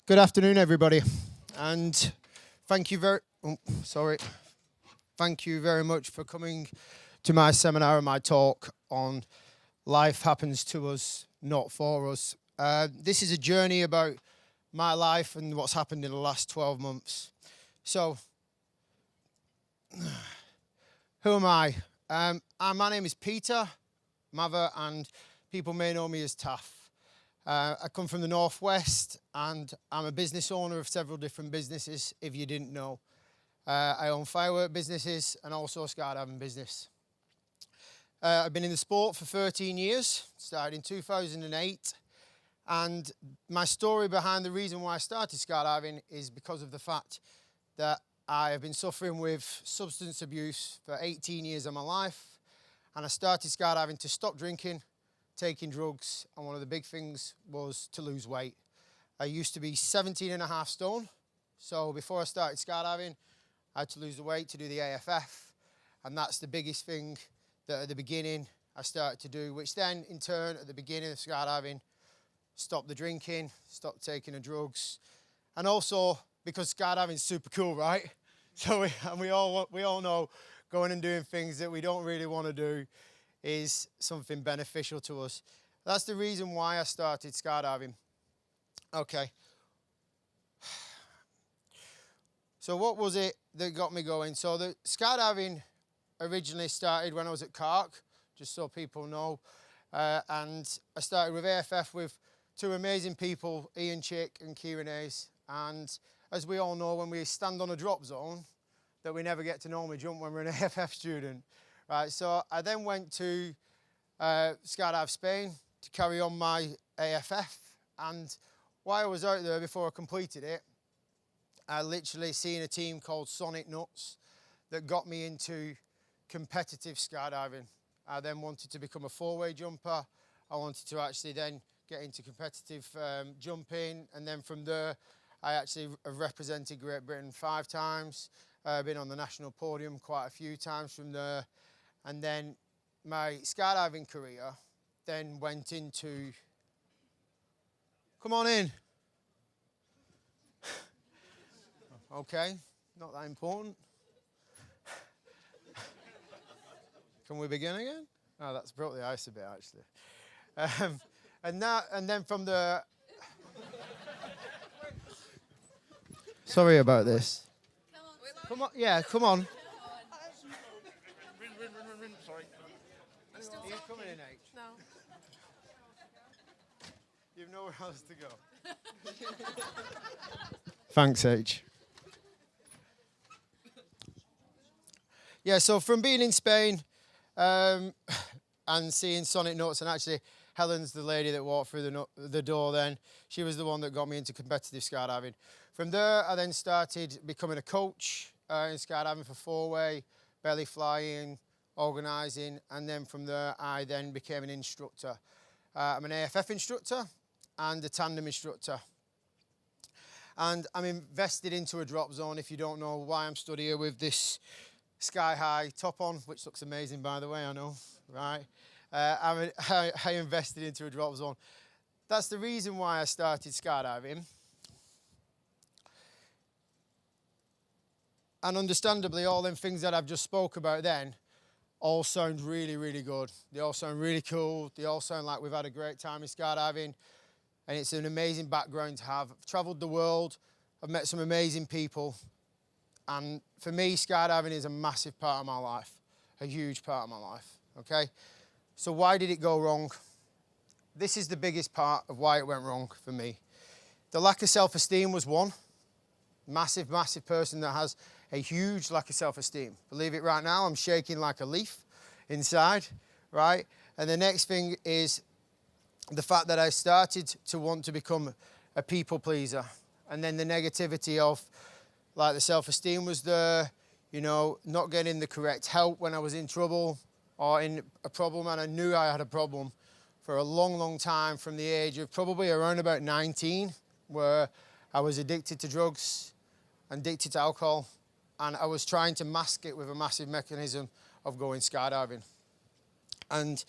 Good afternoon, everybody, and thank you thank you very much for coming to my seminar and my talk on life happens to us, not for us. This is a journey about my life and what's happened in the last 12 months. So, who am I? My name is Peter Mather, and people may know me as Taf. I come from the Northwest, and I'm a business owner of several different businesses, if you didn't know. I own firework businesses and also a skydiving business. I've been in the sport for 13 years, started in 2008, and my story behind the reason why I started skydiving is because of the fact that I have been suffering with substance abuse for 18 years of my life, and I started skydiving to stop drinking, taking drugs, and one of the big things was to lose weight. I used to be 17.5 stone, so before I started skydiving, I had to lose the weight to do the AFF, and that's the biggest thing that at the beginning I started to do, which then in turn at the beginning of skydiving, stopped the drinking, stopped taking the drugs, and also because skydiving is super cool, right? So we all know going and doing things that we don't really want to do is something beneficial to us. That's the reason why I started skydiving. Okay. So what was it that got me going? So the skydiving originally started when I was at Cork, just so people know. And I started with AFF with two amazing people, Ian Chick and Kieran Hayes. And as we all know, when we stand on a drop zone, that we never get to normally jump when we're an AFF student. Right, so I then went to Skydive Spain to carry on my AFF, and while I was out there before I completed it, I literally seen a team called Sonic Nuts that got me into competitive skydiving. I then wanted to become a four-way jumper. I wanted to actually then get into competitive jumping, and then from there I actually have represented Great Britain 5 times. I've been on the national podium quite a few times from there. And then my skydiving career then went into, come on in. Okay, not that important. Can we begin again? Oh, that's broke the ice a bit actually. And then from the, sorry about this. Come on, yeah, come on. Sorry. Are you coming in, H? No. You've nowhere else to go. Thanks, H. Yeah, so from being in Spain and seeing Sonic Nuts, and actually Helen's the lady that walked through the door then. She was the one that got me into competitive skydiving. From there, I then started becoming a coach in skydiving for four-way, belly flying, organising, and then from there I then became an instructor. I'm an AFF instructor and a tandem instructor. And I'm invested into a drop zone. If you don't know why I'm stood here with this sky-high top on, which looks amazing by the way, I know, right? I invested into a drop zone. That's the reason why I started skydiving. And understandably, all them things that I've just spoke about then all sound really, really good. They all sound really cool. They all sound like we've had a great time in skydiving. And it's an amazing background to have. I've travelled the world. I've met some amazing people. And for me, skydiving is a massive part of my life, a huge part of my life, okay? So why did it go wrong? This is the biggest part of why it went wrong for me. The lack of self-esteem was one. Massive, massive person that has a huge lack of self-esteem. Believe it right now, I'm shaking like a leaf inside, right? And the next thing is the fact that I started to want to become a people pleaser. And then the negativity of, like, the self-esteem was there, you know, not getting the correct help when I was in trouble or in a problem, and I knew I had a problem for a long, long time from the age of probably around about 19, where I was addicted to drugs, addicted to alcohol, and I was trying to mask it with a massive mechanism of going skydiving. And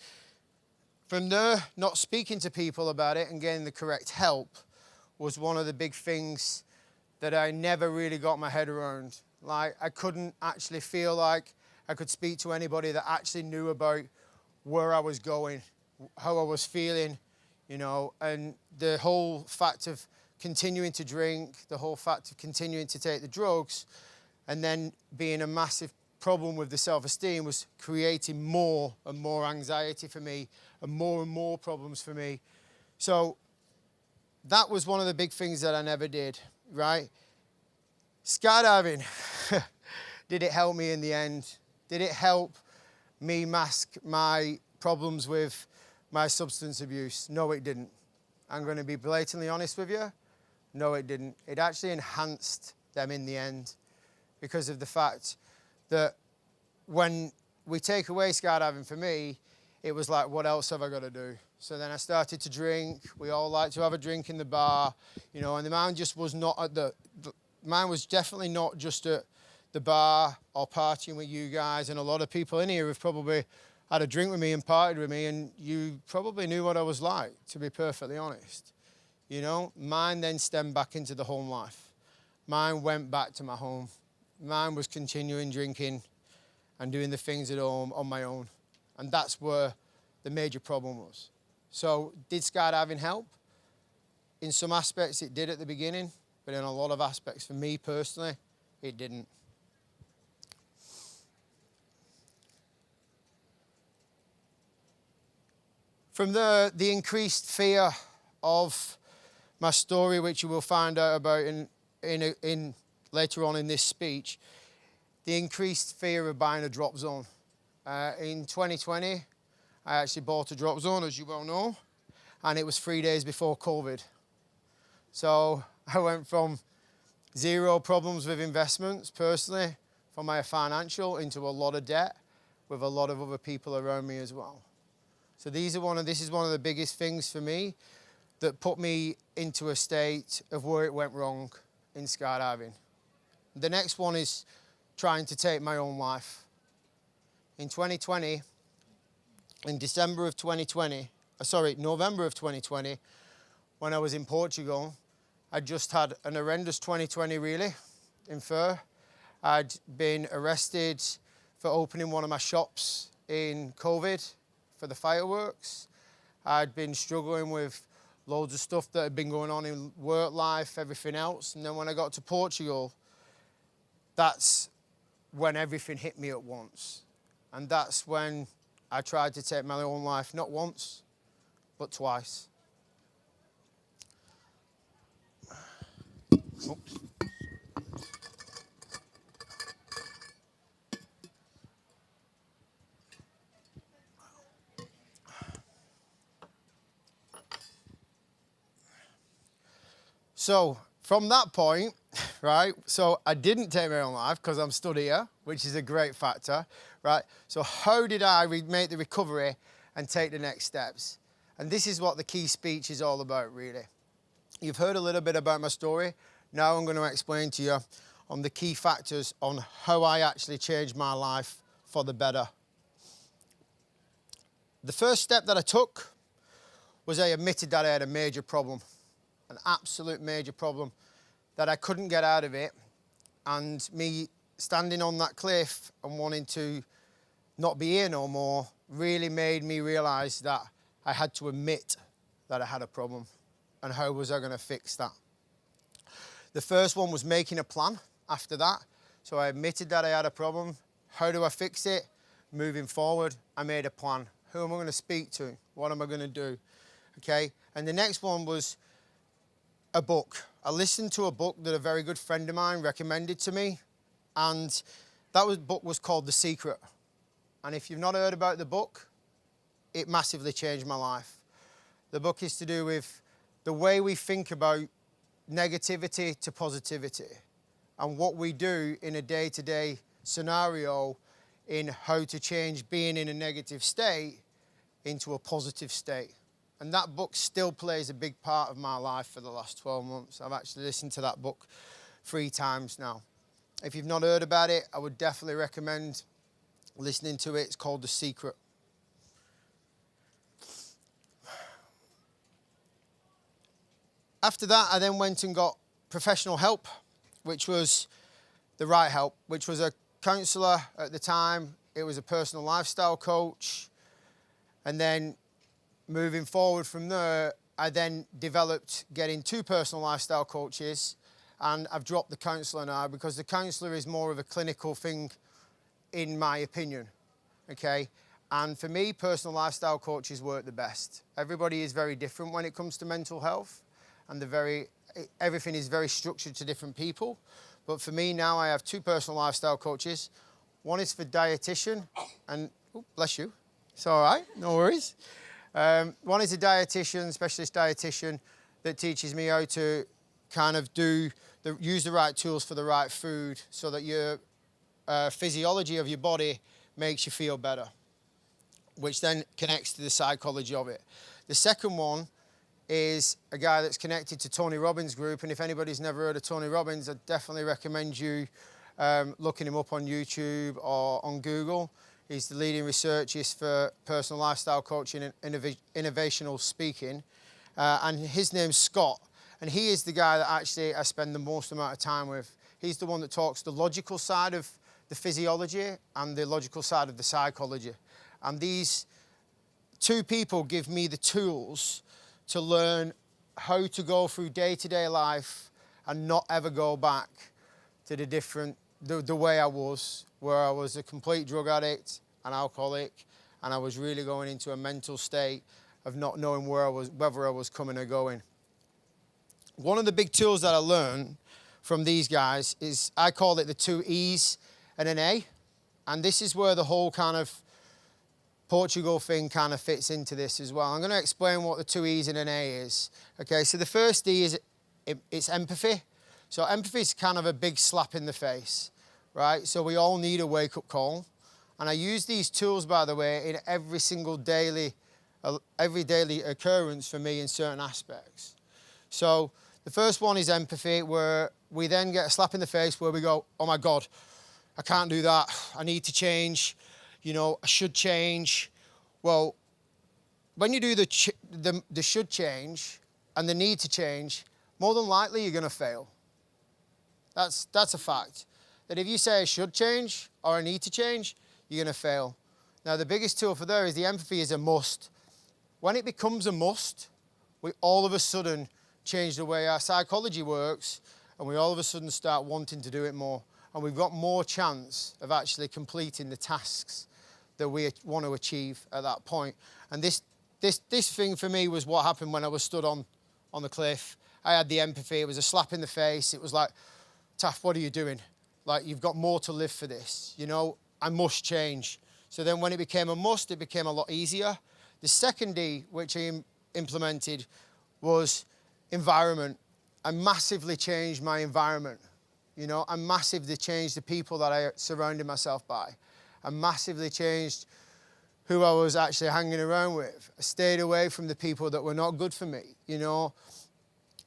from there, not speaking to people about it and getting the correct help was one of the big things that I never really got my head around. Like, I couldn't actually feel like I could speak to anybody that actually knew about where I was going, how I was feeling, you know, and the whole fact of continuing to drink, the whole fact of continuing to take the drugs, and then being a massive problem with the self-esteem was creating more and more anxiety for me and more problems for me. So that was one of the big things that I never did, right? Skydiving, did it help me in the end? Did it help me mask my problems with my substance abuse? No, it didn't. I'm going to be blatantly honest with you. No, it didn't. It actually enhanced them in the end because of the fact that when we take away skydiving for me, it was like, what else have I got to do? So then I started to drink. We all like to have a drink in the bar, you know, and the mind just was not at mine was definitely not just at the bar or partying with you guys. And a lot of people in here have probably had a drink with me and partied with me, and you probably knew what I was like, to be perfectly honest. You know, mine then stemmed back into the home life. Mine went back to my home. Mine was continuing drinking and doing the things at home on my own. And that's where the major problem was. So did skydiving help? In some aspects it did at the beginning, but in a lot of aspects for me personally, it didn't. From the increased fear of my story, which you will find out about in later on in this speech, the increased fear of buying a drop zone. In 2020, I actually bought a drop zone, as you well know, and it was 3 days before COVID. So I went from 0 problems with investments personally, from my financial, into a lot of debt with a lot of other people around me as well. So this is one of the biggest things for me that put me into a state of where it went wrong in skydiving. The next one is trying to take my own life. In 2020, in November of 2020, when I was in Portugal, I just had an horrendous 2020 really, in Fur. I'd been arrested for opening one of my shops in COVID for the fireworks. I'd been struggling with loads of stuff that had been going on in work life, everything else. And then when I got to Portugal, that's when everything hit me at once. And that's when I tried to take my own life, not once, but twice. Oops. So from that point, right, so I didn't take my own life because I'm stood here, which is a great factor, right? So how did I make the recovery and take the next steps? And this is what the key speech is all about, really. You've heard a little bit about my story. Now I'm going to explain to you on the key factors on how I actually changed my life for the better. The first step that I took was I admitted that I had a major problem, an absolute major problem, that I couldn't get out of it. And me standing on that cliff and wanting to not be here no more really made me realize that I had to admit that I had a problem. And how was I going to fix that? The first one was making a plan after that. So I admitted that I had a problem. How do I fix it? Moving forward, I made a plan. Who am I going to speak to? What am I going to do? Okay. And the next one was a book. I listened to a book that a very good friend of mine recommended to me. And that book was called The Secret. And if you've not heard about the book, it massively changed my life. The book is to do with the way we think about negativity to positivity and what we do in a day-to-day scenario in how to change being in a negative state into a positive state. And that book still plays a big part of my life for the last 12 months. I've actually listened to that book 3 times now. If you've not heard about it, I would definitely recommend listening to it. It's called The Secret. After that, I then went and got professional help, which was the right help, which was a counsellor at the time. It was a personal lifestyle coach. And then moving forward from there, I then developed getting 2 personal lifestyle coaches, and I've dropped the counsellor now because the counsellor is more of a clinical thing, in my opinion, okay? And for me, personal lifestyle coaches work the best. Everybody is very different when it comes to mental health, and everything is very structured to different people. But for me now, I have 2 personal lifestyle coaches. One is for dietitian, and oh, bless you, it's all right, no worries. One is a dietitian, specialist dietitian, that teaches me how to kind of use the right tools for the right food so that your physiology of your body makes you feel better, which then connects to the psychology of it. The second one is a guy that's connected to Tony Robbins' group, and if anybody's never heard of Tony Robbins, I definitely recommend you looking him up on YouTube or on Google. He's the leading researchist for personal lifestyle coaching and innovational speaking, and his name's Scott, and he is the guy that actually I spend the most amount of time with. He's the one that talks the logical side of the physiology and the logical side of the psychology. And these 2 people give me the tools to learn how to go through day-to-day life and not ever go back to the way I was, where I was a complete drug addict, an alcoholic, and I was really going into a mental state of not knowing whether I was coming or going. One of the big tools that I learned from these guys is, I call it the 2 E's and an A, and this is where the whole kind of Portugal thing kind of fits into this as well. I'm going to explain what the 2 E's and an A is. Okay, so the first E is it's empathy. So empathy is kind of a big slap in the face, right? So we all need a wake-up call. And I use these tools, by the way, in every daily occurrence for me in certain aspects. So the first one is empathy, where we then get a slap in the face where we go, oh my God, I can't do that. I need to change. You know, I should change. Well, when you do the should change and the need to change, more than likely you're going to fail. That's a fact. That if you say I should change or I need to change, you're going to fail. Now, the biggest tool for there is the empathy is a must. When it becomes a must, we all of a sudden change the way our psychology works, and we all of a sudden start wanting to do it more. And we've got more chance of actually completing the tasks that we want to achieve at that point. And this thing for me was what happened when I was stood on the cliff. I had the empathy. It was a slap in the face. It was like, Taf, what are you doing? Like, you've got more to live for this. You know, I must change. So then when it became a must, it became a lot easier. The second D, which I implemented, was environment. I massively changed my environment. You know, I massively changed the people that I surrounded myself by. I massively changed who I was actually hanging around with. I stayed away from the people that were not good for me, you know.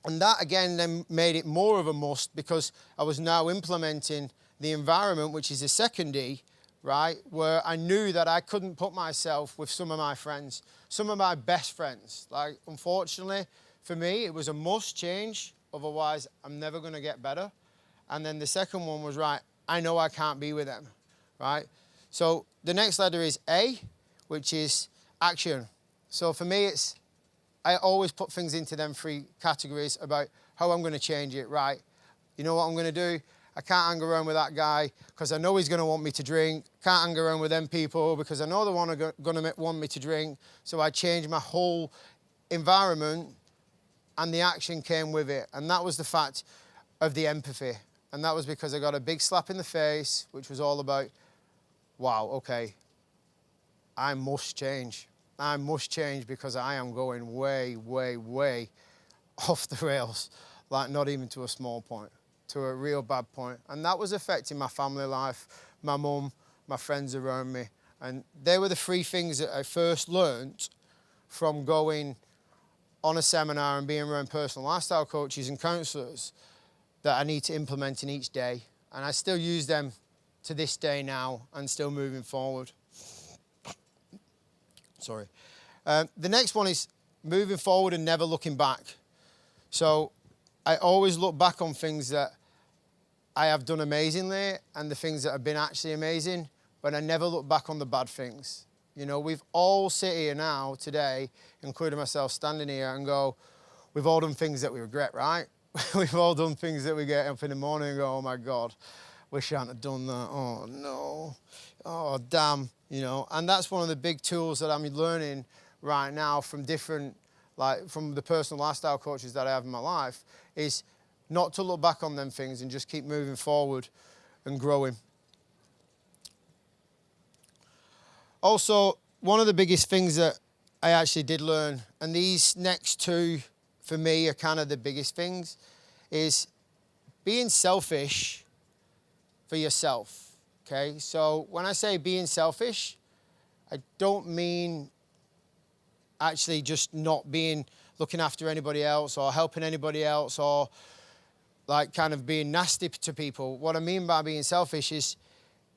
And that, again, then made it more of a must because I was now implementing the environment, which is the second D, right, where I knew that I couldn't put myself with some of my friends, some of my best friends. Like, unfortunately, for me, it was a must change. Otherwise, I'm never going to get better. And then the second one was, right, I know I can't be with them, right? So the next letter is A, which is action. So for me, I always put things into them 3 categories about how I'm going to change it, right? You know what I'm going to do? I can't hang around with that guy because I know he's going to want me to drink. Can't hang around with them people because I know they're going to want me to drink. So I changed my whole environment, and the action came with it. And that was the fact of the empathy. And that was because I got a big slap in the face, which was all about, wow, okay, I must change. I must change because I am going way, way, way off the rails, like not even to a small point, to a real bad point. And that was affecting my family life, my mum, my friends around me. And they were the 3 things that I first learnt from going on a seminar and being around personal lifestyle coaches and counsellors that I need to implement in each day. And I still use them to this day now and still moving forward. Sorry. The next one is moving forward and never looking back. So I always look back on things that I have done amazingly and the things that have been actually amazing, but I never look back on the bad things. You know, we've all sit here now today, including myself standing here, and go, we've all done things that we regret, right? We've all done things that we get up in the morning and go, oh my God, wish I hadn't have done that. Oh no, oh damn, you know. And that's one of the big tools that I'm learning right now from different, like from the personal lifestyle coaches that I have in my life, is not to look back on them things and just keep moving forward and growing. Also, one of the biggest things that I actually did learn, and these next two for me are kind of the biggest things, is being selfish for yourself, okay? So when I say being selfish, I don't mean actually just not looking after anybody else or helping anybody else or like kind of being nasty to people. What I mean by being selfish is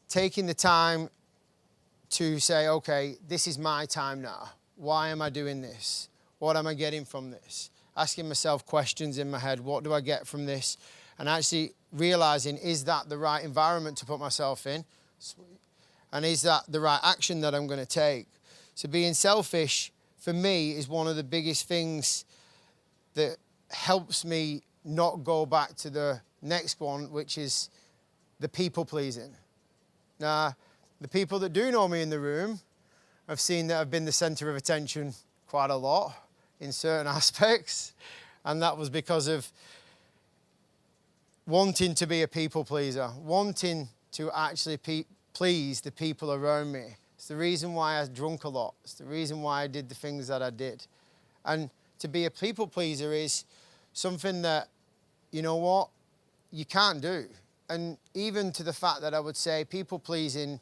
taking the time to say, okay, this is my time now. Why am I doing this? What am I getting from this? Asking myself questions in my head. What do I get from this? And actually realizing, is that the right environment to put myself in? And is that the right action that I'm going to take? So being selfish for me is one of the biggest things that helps me not go back to the next one, which is the people pleasing. Now, the people that do know me in the room, I've seen that I've been the center of attention quite a lot in certain aspects. And that was because of wanting to be a people pleaser, wanting to actually please the people around me. It's the reason why I drunk a lot. It's the reason why I did the things that I did. And to be a people pleaser is something that, you know what, you can't do. And even to the fact that I would say people pleasing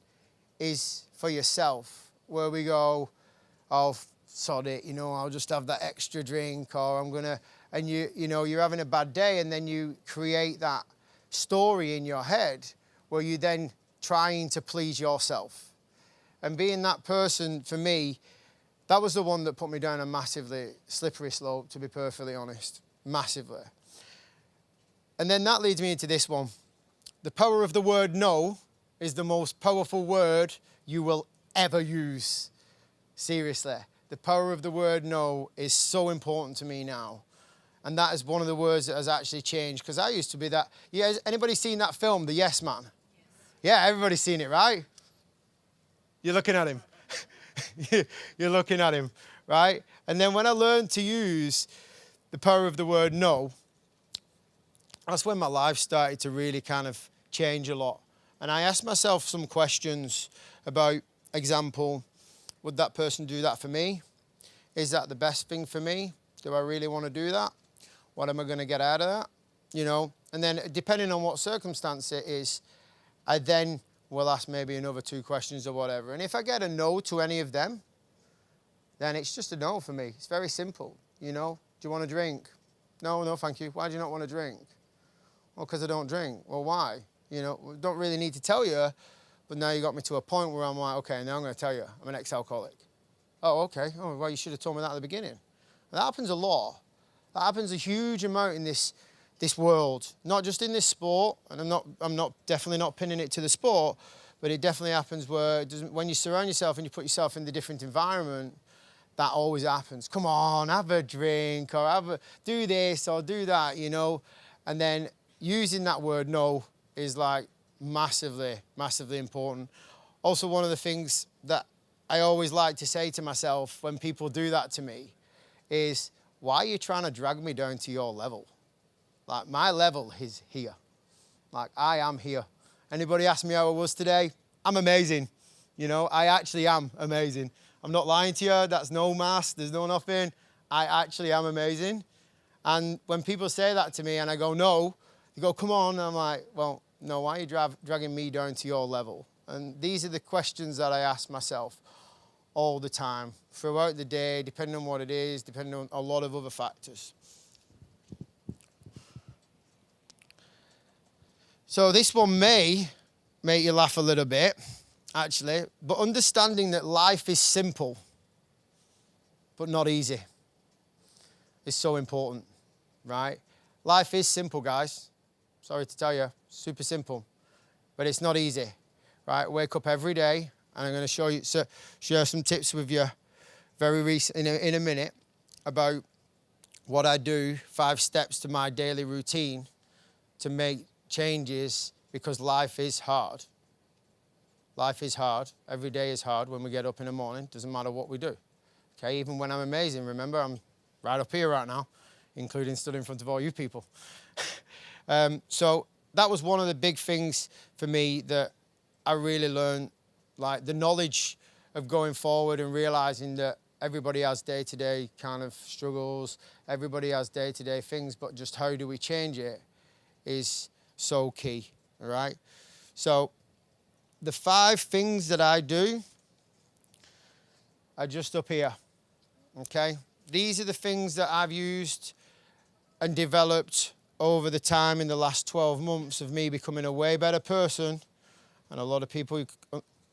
is for yourself, where we go, oh, sod it, you know, I'll just have that extra drink, or I'm gonna, and you know, you're having a bad day, and then you create that story in your head where you're then trying to please yourself. And being that person, for me, that was the one that put me down a massively slippery slope, to be perfectly honest, massively. And then that leads me into this one. The power of the word no is the most powerful word you will ever use. Seriously. The power of the word no is so important to me now. And that is one of the words that has actually changed. Because I used to be that. Yeah, has anybody seen that film, The Yes Man? Yes. Yeah, everybody's seen it, right? You're looking at him. You're looking at him, right? And then when I learned to use the power of the word no, that's when my life started to really kind of change a lot. And I asked myself some questions about, example, would that person do that for me? Is that the best thing for me? Do I really want to do that? What am I going to get out of that? You know, and then depending on what circumstance it is, I then will ask maybe another 2 questions or whatever. And if I get a no to any of them, then it's just a no for me. It's very simple. You know, do you want a drink? No, no, thank you. Why do you not want a drink? Well, because I don't drink. Well, why? You know, we don't really need to tell you, but now you got me to a point where I'm like, okay, now I'm going to tell you, I'm an ex-alcoholic. Oh, okay. Oh, well, you should have told me that at the beginning. And that happens a lot. That happens a huge amount in this world, not just in this sport, and I'm definitely not pinning it to the sport, but it definitely happens where when you surround yourself and you put yourself in the different environment, that always happens. Come on, have a drink, or do this or do that, you know. And then using that word no is like massively, massively important. Also, one of the things that I always like to say to myself when people do that to me is, why are you trying to drag me down to your level? Like, my level is here. Like, I am here. Anybody ask me how I was today? I'm amazing. You know, I actually am amazing. I'm not lying to you. That's no mask. There's no nothing. I actually am amazing. And when people say that to me and I go, no, they go, come on. And I'm like, well, no, why are you dragging me down to your level? And these are the questions that I ask myself all the time, throughout the day, depending on what it is, depending on a lot of other factors. So this one may make you laugh a little bit, actually, but understanding that life is simple, but not easy, is so important. right? Life is simple, guys. Sorry to tell you, super simple, but it's not easy, right? Wake up every day, and I'm going to share some tips with you very recent in a minute about what I do, 5 steps to my daily routine to make changes, because life is hard. Life is hard. Every day is hard when we get up in the morning. Doesn't matter what we do. Okay, even when I'm amazing. Remember, I'm right up here right now, including stood in front of all you people. So that was one of the big things for me that I really learned, like the knowledge of going forward and realizing that everybody has day-to-day kind of struggles. Everybody has day-to-day things, but just how do we change it is so key, all right? So the 5 things that I do are just up here, okay? These are the things that I've used and developed over the time in the last 12 months of me becoming a way better person, and a lot of people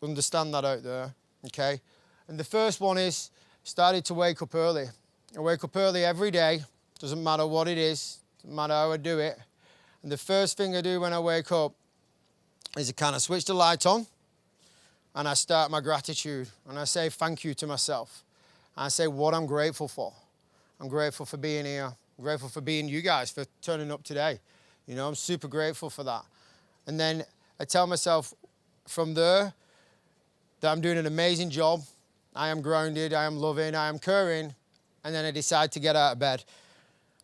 understand that out there, okay? And the first one is started to wake up early. I wake up early every day, doesn't matter what it is, doesn't matter how I do it. And the first thing I do when I wake up is I kind of switch the light on and I start my gratitude and I say thank you to myself. And I say what I'm grateful for. I'm grateful for being here. I'm grateful for being you guys, for turning up today. You know, I'm super grateful for that. And then I tell myself from there that I'm doing an amazing job. I am grounded, I am loving, I am caring. And then I decide to get out of bed.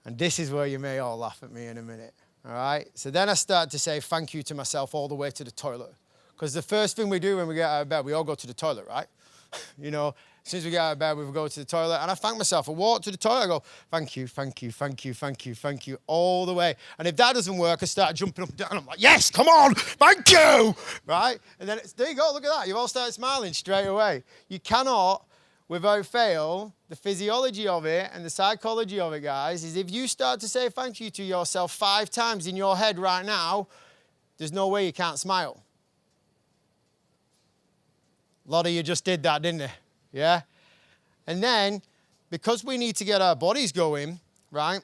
And this is where you may all laugh at me in a minute. All right? So then I start to say thank you to myself all the way to the toilet. Because the first thing we do when we get out of bed, we all go to the toilet, right? You know, as soon as we get out of bed, we go to the toilet. And I thank myself. I walk to the toilet, I go, thank you, thank you, thank you, thank you, thank you, all the way. And if that doesn't work, I start jumping up and down. I'm like, yes, come on, thank you, right? And then there you go, look at that. You've all started smiling straight away. You cannot, without fail, the physiology of it and the psychology of it, guys, is if you start to say thank you to yourself 5 times in your head right now, there's no way you can't smile. A lot of you just did that, didn't you? Yeah? And then, because we need to get our bodies going, right?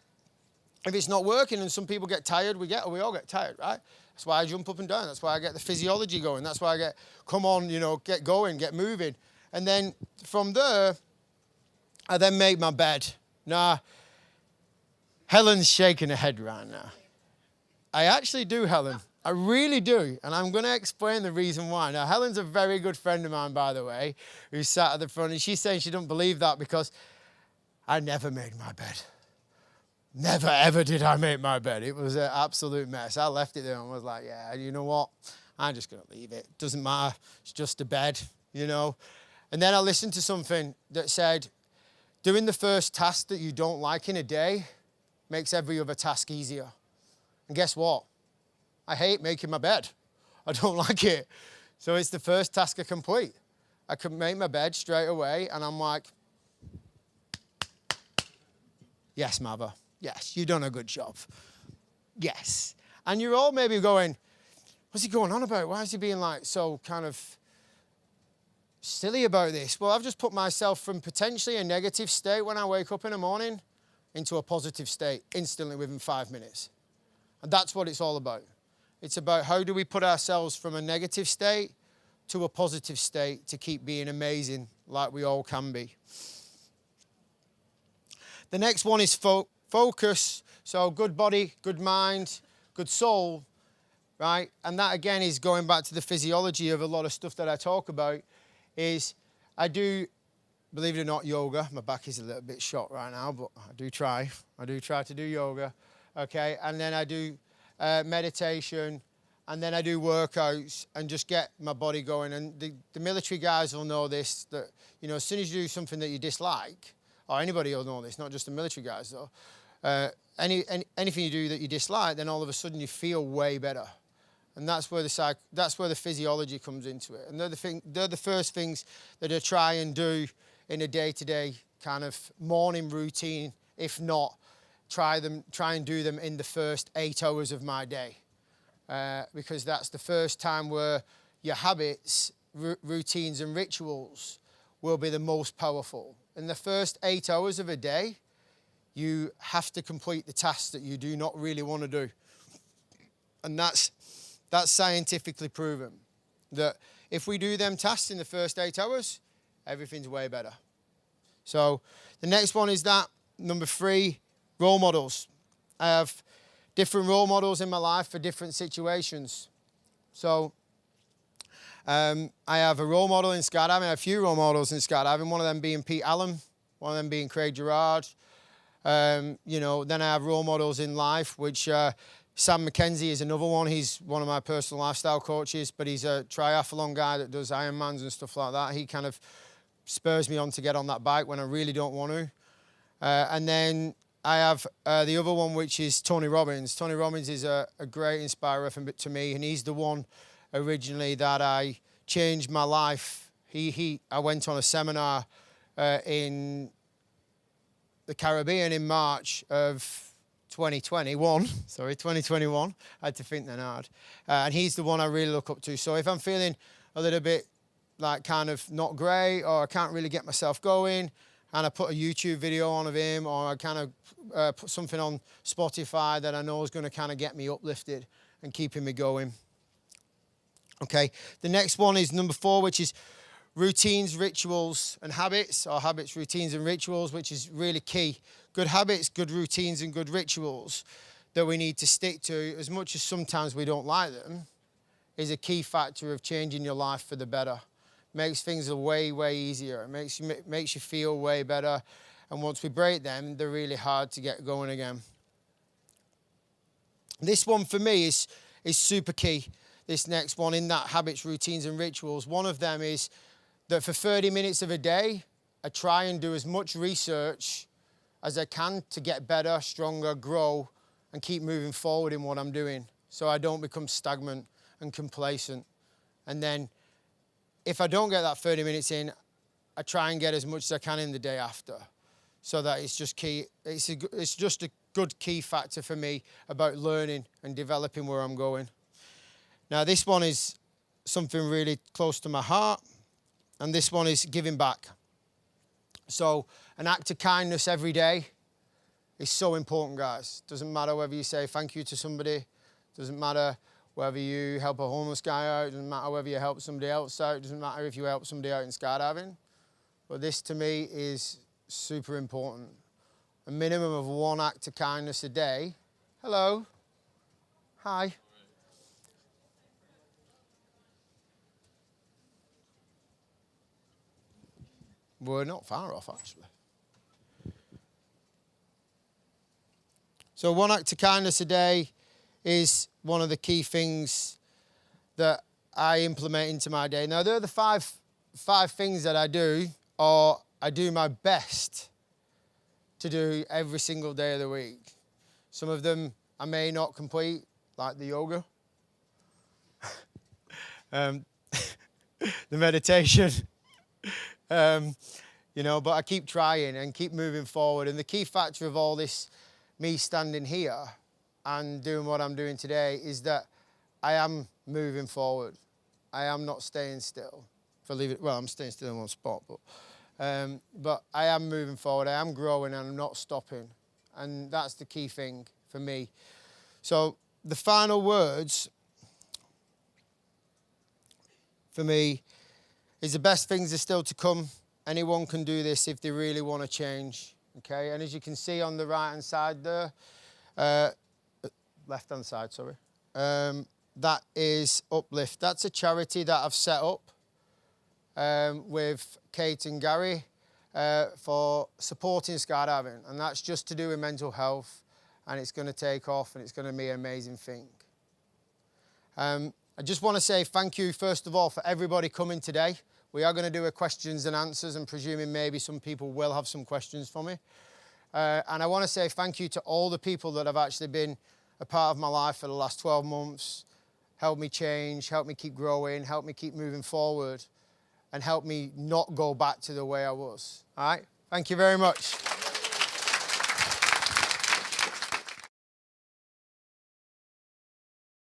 If it's not working and some people get tired, we all get tired, right? That's why I jump up and down. That's why I get the physiology going. That's why I get, come on, you know, get going, get moving. And then from there, I then make my bed. Now, Helen's shaking her head right now. I actually do, Helen. I really do. And I'm going to explain the reason why. Now, Helen's a very good friend of mine, by the way, who sat at the front. And she's saying she doesn't believe that because I never made my bed. Never, ever did I make my bed. It was an absolute mess. I left it there and was like, yeah, you know what? I'm just going to leave it. Doesn't matter. It's just a bed, you know. And then I listened to something that said, doing the first task that you don't like in a day makes every other task easier. And guess what? I hate making my bed. I don't like it. So it's the first task I complete. I can make my bed straight away, and I'm like, yes, Mather. Yes, you've done a good job. Yes. And you're all maybe going, what's he going on about? Why is he being like so kind of silly about this? Well, I've just put myself from potentially a negative state when I wake up in the morning into a positive state instantly within 5 minutes. And that's what it's all about. It's about how do we put ourselves from a negative state to a positive state to keep being amazing like we all can be. The next one is focus. So good body, good mind, good soul, right? And that again is going back to the physiology of a lot of stuff that I talk about is I do, believe it or not, yoga. My back is a little bit shot right now, but I do try. I do try to do yoga, okay? And then I do meditation, and then I do workouts and just get my body going. And the military guys will know this, that, you know, as soon as you do something that you dislike, or anybody will know this, not just the military guys though, anything you do that you dislike, then all of a sudden you feel way better. And that's where the physiology comes into it. And they're the first things that I try and do in a day-to-day kind of morning routine. If not, try and do them in the first 8 hours of my day. Because that's the first time where your habits, routines and rituals will be the most powerful. In the first 8 hours of a day, you have to complete the tasks that you do not really want to do. And that's scientifically proven, that if we do them tasks in the first 8 hours, everything's way better. So the next one is that, number 3, role models. I have different role models in my life for different situations. So I have a role model in skydiving. I have a few role models in skydiving, one of them being Pete Allen, one of them being Craig Gerard. You know, then I have role models in life, which Sam McKenzie is another one. He's one of my personal lifestyle coaches, but he's a triathlon guy that does Ironmans and stuff like that. He kind of spurs me on to get on that bike when I really don't want to. And then I have the other one, which is Tony Robbins. Tony Robbins is a great inspirer to me, and he's the one originally that I changed my life. I went on a seminar in the Caribbean in March of 2021. I had to think then hard. And he's the one I really look up to. So if I'm feeling a little bit like kind of not great, or I can't really get myself going, and I put a YouTube video on of him, or I kind of put something on Spotify that I know is going to kind of get me uplifted and keeping me going. Okay, the next one is number 4, which is routines, rituals, and habits, or habits, routines, and rituals, which is really key. Good habits, good routines, and good rituals that we need to stick to, as much as sometimes we don't like them, is a key factor of changing your life for the better. Makes things way, way easier. It makes you feel way better. And once we break them, they're really hard to get going again. This one for me is super key. This next one, in that habits, routines, and rituals, one of them is that for 30 minutes of a day, I try and do as much research as I can to get better, stronger, grow, and keep moving forward in what I'm doing, so I don't become stagnant and complacent. And then if I don't get that 30 minutes in, I try and get as much as I can in the day after, so that it's just key. It's just a good key factor for me about learning and developing where I'm going. Now, this one is something really close to my heart, and this one is giving back. So an act of kindness every day is so important, guys. Doesn't matter whether you say thank you to somebody, doesn't matter whether you help a homeless guy out, doesn't matter whether you help somebody else out, doesn't matter if you help somebody out in skydiving. But this to me is super important. A minimum of 1 act of kindness a day. Hello. Hi. We're not far off, actually. So 1 act of kindness a day is one of the key things that I implement into my day. Now, there are the five things that I do, or I do my best to do every single day of the week. Some of them I may not complete, like the yoga, the meditation, you know, but I keep trying and keep moving forward. And the key factor of all this, me standing here and doing what I'm doing today, is that I am moving forward. I am not staying still. Well, I'm staying still in one spot, but I am moving forward. I am growing and I'm not stopping. And that's the key thing for me. So the final words for me is the best things are still to come. Anyone can do this if they really want to change. Okay, and as you can see on the right-hand side there, left-hand side, sorry, that is Uplift. That's a charity that I've set up with Kate and Gary for supporting skydiving, and that's just to do with mental health, and it's going to take off, and it's going to be an amazing thing. I just want to say thank you, first of all, for everybody coming today. We are going to do a questions and answers, and presuming maybe some people will have some questions for me. And I want to say thank you to all the people that have actually been a part of my life for the last 12 months, helped me change, helped me keep growing, helped me keep moving forward, and helped me not go back to the way I was. All right? Thank you very much.